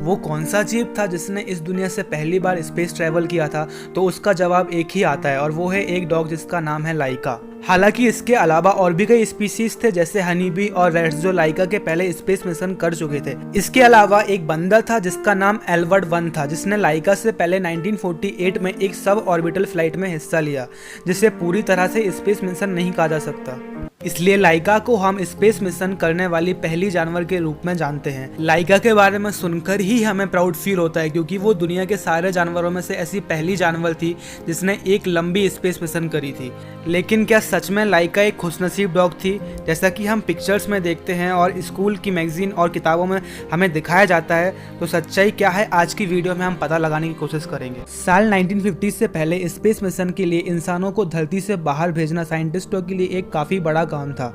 वो कौन सा जीव था जिसने इस दुनिया से पहली बार स्पेस ट्रैवल किया था? तो उसका जवाब एक ही आता है और वो है एक डॉग जिसका नाम है लाइका। हालांकि इसके अलावा और भी कई स्पीसीज थे जैसे हनी बी और रैट्स जो लाइका के पहले स्पेस मिशन कर चुके थे। इसके अलावा एक बंदर था जिसका नाम एल्वर्ड 1 था जिसने लाइका से पहले 1948 में एक सब ऑर्बिटल फ्लाइट में हिस्सा लिया, जिसे पूरी तरह से स्पेस मिशन नहीं कहा जा सकता। इसलिए लाइका को हम स्पेस मिशन करने वाली पहली जानवर के रूप में जानते हैं। लाइका के बारे में सुनकर ही हमें प्राउड फील होता है क्योंकि वो दुनिया के सारे जानवरों में से ऐसी पहली जानवर थी जिसने एक लंबी स्पेस मिशन करी थी। लेकिन क्या सच में लाइका एक खुशनसीब डॉग थी जैसा कि हम पिक्चर्स में देखते हैं और स्कूल की मैगजीन और किताबों में हमें दिखाया जाता है? तो सच्चाई क्या है आज की वीडियो में हम पता लगाने की कोशिश करेंगे। साल 1950 से पहले स्पेस मिशन के लिए इंसानों को धरती से बाहर भेजना साइंटिस्टों के लिए एक काफी बड़ा काम था।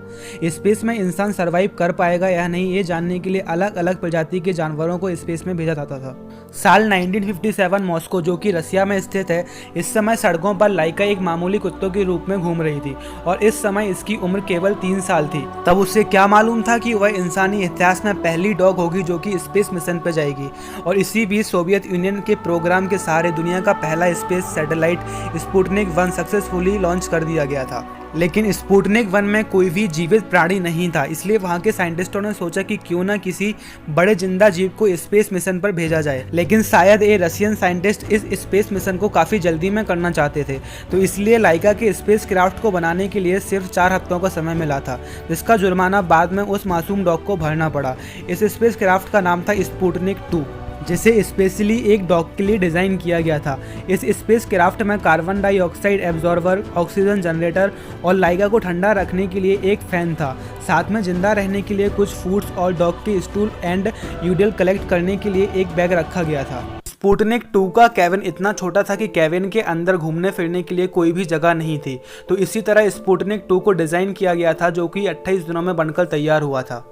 स्पेस में इंसान सरवाइव कर पाएगा या नहीं ये जानने के लिए अलग अलग प्रजाति के जानवरों को स्पेस में भेजा जाता था। साल 1957 मॉस्को जो कि रसिया में स्थित है, इस समय सड़कों पर लाइका एक मामूली कुत्तों के रूप में घूम रही थी और इस समय इसकी उम्र केवल 3 साल थी। तब उसे क्या मालूम था कि वह इंसानी इतिहास में पहली डॉग होगी जो कि स्पेस मिशन पर जाएगी। और इसी बीच सोवियत यूनियन के प्रोग्राम के सहारे दुनिया का पहला space satellite Sputnik 1 successfully launch कर दिया गया था। लेकिन स्पुतनिक 1 में कोई भी जीवित प्राणी नहीं था, इसलिए वहां के साइंटिस्टों ने सोचा कि क्यों ना किसी बड़े जिंदा जीव को स्पेस मिशन पर भेजा जाए। लेकिन शायद ये रशियन साइंटिस्ट इस स्पेस मिशन को काफी जल्दी में करना चाहते थे, तो इसलिए लाइका के स्पेस क्राफ्ट को बनाने के लिए सिर्फ 4 हफ्तों का समय मिला था, जिसका जुर्माना बाद में उस मासूम डॉग को भरना पड़ा। इस स्पेस क्राफ्ट का नाम था स्पुतनिक 2, जिसे स्पेशली एक डॉग के लिए डिज़ाइन किया गया था। इस स्पेस क्राफ्ट में carbon dioxide absorber, oxygen generator और लाइका को ठंडा रखने के लिए एक फैन था। साथ में जिंदा रहने के लिए कुछ फूड्स और डॉग के स्टूल एंड यूडल कलेक्ट करने के लिए एक बैग रखा गया था। स्पुतनिक 2 का केबिन इतना छोटा था कि केबिन के अंदर घूमने फिरने के लिए कोई भी जगह नहीं थी, तो इसी तरह स्पुतनिक 2 को डिज़ाइन किया गया था जो कि 28 दिनों में बनकर तैयार हुआ था।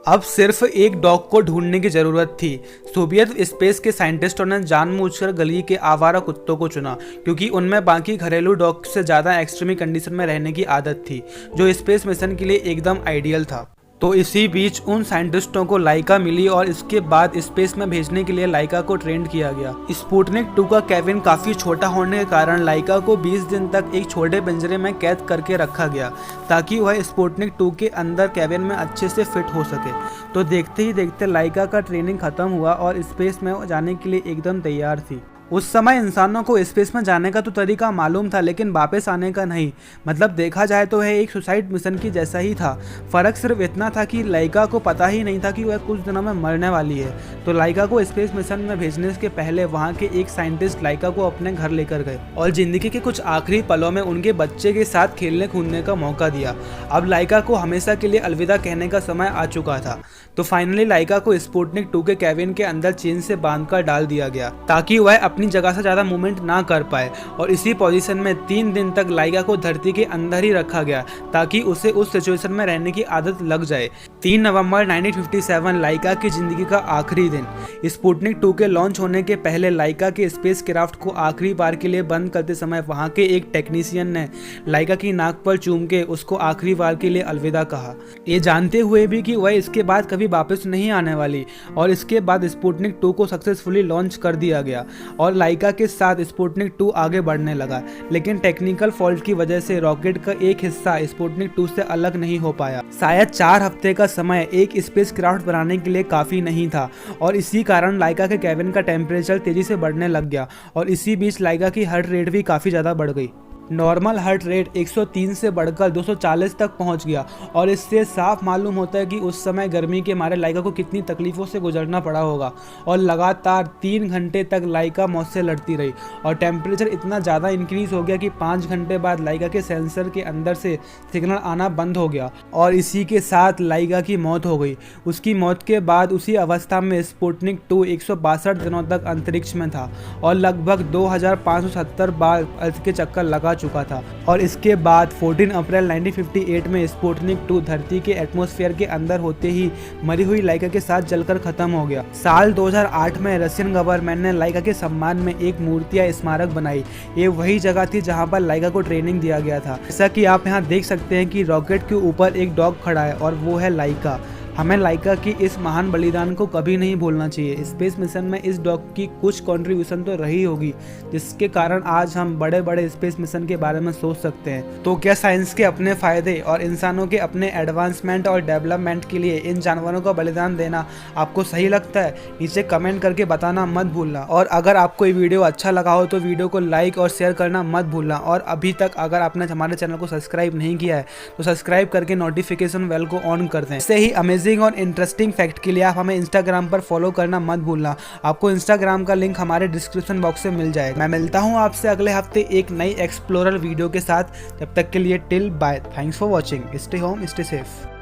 अब सिर्फ एक डॉग को ढूंढने की जरूरत थी। सोवियत स्पेस के साइंटिस्टों ने जानबूझकर गली के आवारा कुत्तों को चुना क्योंकि उनमें बाकी घरेलू डॉग से ज़्यादा एक्सट्रीम कंडीशन में रहने की आदत थी, जो स्पेस मिशन के लिए एकदम आइडियल था। तो इसी बीच उन साइंटिस्टों को लाइका मिली और इसके बाद स्पेस में भेजने के लिए लाइका को ट्रेंड किया गया। स्पुतनिक 2 का केबिन काफ़ी छोटा होने के कारण लाइका को 20 दिन तक एक छोटे पिंजरे में कैद करके रखा गया ताकि वह स्पुतनिक 2 के अंदर केबिन में अच्छे से फिट हो सके। तो देखते ही देखते लाइका का ट्रेनिंग खत्म हुआ और स्पेस में जाने के लिए एकदम तैयार थी। उस समय इंसानों को स्पेस में जाने का तो तरीका मालूम था लेकिन वापस आने का नहीं। मतलब देखा जाए तो वह एक सुसाइड मिशन की जैसा ही था। फ़र्क सिर्फ इतना था कि लाइका को पता ही नहीं था कि वह कुछ दिनों में मरने वाली है। तो लाइका को स्पेस मिशन में भेजने के पहले वहाँ के एक साइंटिस्ट लाइका को अपने घर लेकर गए और ज़िंदगी के कुछ आखिरी पलों में उनके बच्चे के साथ खेलने कूदने का मौका दिया। अब लाइका को हमेशा के लिए अलविदा कहने का समय आ चुका था। तो फाइनली लाइका को स्पुतनिक 2 के केबिन के अंदर चेन से बांधकर डाल दिया गया ताकि वह अपनी जगह से ज़्यादा मूवमेंट ना कर पाए और इसी पोजीशन में 3 दिन तक लाइका को धरती के अंदर ही रखा गया ताकि उसे उस सिचुएशन में रहने की आदत लग जाए। 3 नवंबर 1957 लाइका की जिंदगी का आखिरी दिन। स्पुतनिक 2 के लॉन्च होने के पहले लाइका के स्पेस क्राफ्ट को आखिरी बार के लिए बंद करते समय वहां के एक टेक्नीशियन ने लाइका की नाक पर चूम के उसको आखिरी बार के लिए अलविदा कहा, ये जानते हुए भी कि वह इसके बाद कभी वापस नहीं आने वाली। और इसके बाद स्पुतनिक 2 को सक्सेसफुली लॉन्च कर दिया गया और लाइका के साथ स्पुतनिक 2 आगे बढ़ने लगा। लेकिन टेक्निकल फॉल्ट की वजह से रॉकेट का एक हिस्सा स्पुतनिक 2 से अलग नहीं हो पाया। शायद 4 हफ्ते का समय एक स्पेस क्राफ्ट बनाने के लिए काफ़ी नहीं था और इसी कारण लाइका के केबिन का टेम्परेचर तेज़ी से बढ़ने लग गया और इसी बीच लाइका की हार्ट रेट भी काफ़ी ज़्यादा बढ़ गई। नॉर्मल हार्ट रेट 103 से बढ़कर 240 तक पहुंच गया और इससे साफ मालूम होता है कि उस समय गर्मी के मारे लाइका को कितनी तकलीफ़ों से गुजरना पड़ा होगा। और लगातार 3 घंटे तक लाइका मौत से लड़ती रही और टेम्परेचर इतना ज़्यादा इंक्रीज़ हो गया कि 5 घंटे बाद लाइका के सेंसर के अंदर से सिग्नल आना बंद हो गया और इसी के साथ लाइका की मौत हो गई। उसकी मौत के बाद उसी अवस्था में स्पुतनिक 2 162 दिनों तक अंतरिक्ष में था और लगभग 2570 बार अर्थ के चक्कर लगा चुका था। और इसके बाद 14 अप्रैल 1958 में स्पुतनिक 2 धरती के एटमॉस्फेयर के अंदर होते ही मरी हुई लाइका के साथ जलकर खत्म हो गया। साल 2008 में रशियन गवर्नमेंट ने लाइका के सम्मान में एक मूर्ति या स्मारक बनाई। ये वही जगह थी जहां पर लाइका को ट्रेनिंग दिया गया था। जैसा कि आप यहां देख सकते हैं कि रॉकेट के ऊपर एक डॉग खड़ा है और वो है लाइका। हमें लाइका की इस महान बलिदान को कभी नहीं भूलना चाहिए। स्पेस मिशन में इस डॉग की कुछ कंट्रीब्यूशन तो रही होगी, जिसके कारण आज हम बड़े बड़े स्पेस मिशन के बारे में सोच सकते हैं। तो क्या साइंस के अपने फायदे और इंसानों के अपने एडवांसमेंट और डेवलपमेंट के लिए इन जानवरों का बलिदान देना आपको सही लगता है? नीचे कमेंट करके बताना मत भूलना। और अगर आपको ये वीडियो अच्छा लगा हो तो वीडियो को लाइक और शेयर करना मत भूलना। और अभी तक अगर आपने हमारे चैनल को सब्सक्राइब नहीं किया है तो सब्सक्राइब करके नोटिफिकेशन बेल को ऑन कर दें। इससे ही अमेजिंग और इंटरेस्टिंग फैक्ट के लिए आप हमें इंस्टाग्राम पर फॉलो करना मत भूलना। आपको इंस्टाग्राम का लिंक हमारे डिस्क्रिप्शन बॉक्स में मिल जाएगा। मैं मिलता हूँ आपसे अगले हफ्ते एक नई एक्सप्लोरर वीडियो के साथ। तब तक के लिए till bye, thanks for watching, stay home stay safe.